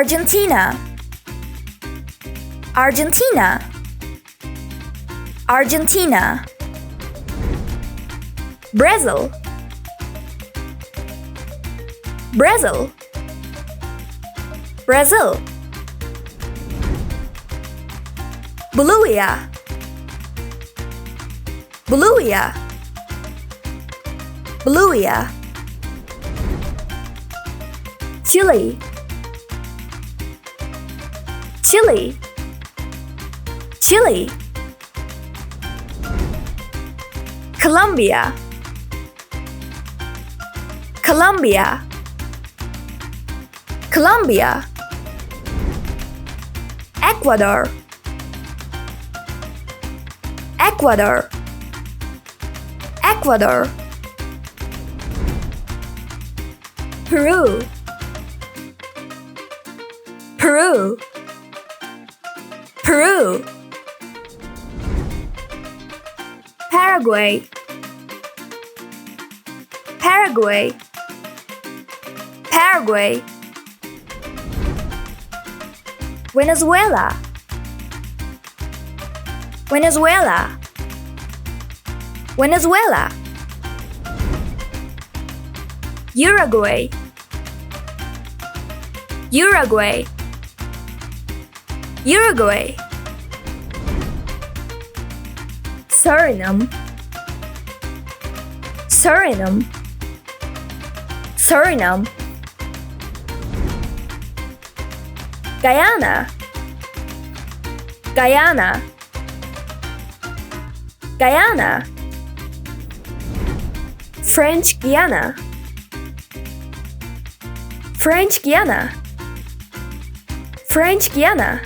Argentina, Argentina, Argentina. Brazil, Brazil, Brazil. Bolivia, Bolivia, Bolivia. Chile, Chile, Chile. Colombia, Colombia, Colombia. Ecuador, Ecuador, Ecuador. Peru, Peru, Peru. Paraguay, Paraguay, Paraguay. Venezuela, Venezuela, Venezuela. Uruguay, Uruguay, Uruguay. Suriname, Suriname, Suriname. Guyana, Guyana, Guyana. French Guiana, French Guiana, French Guiana.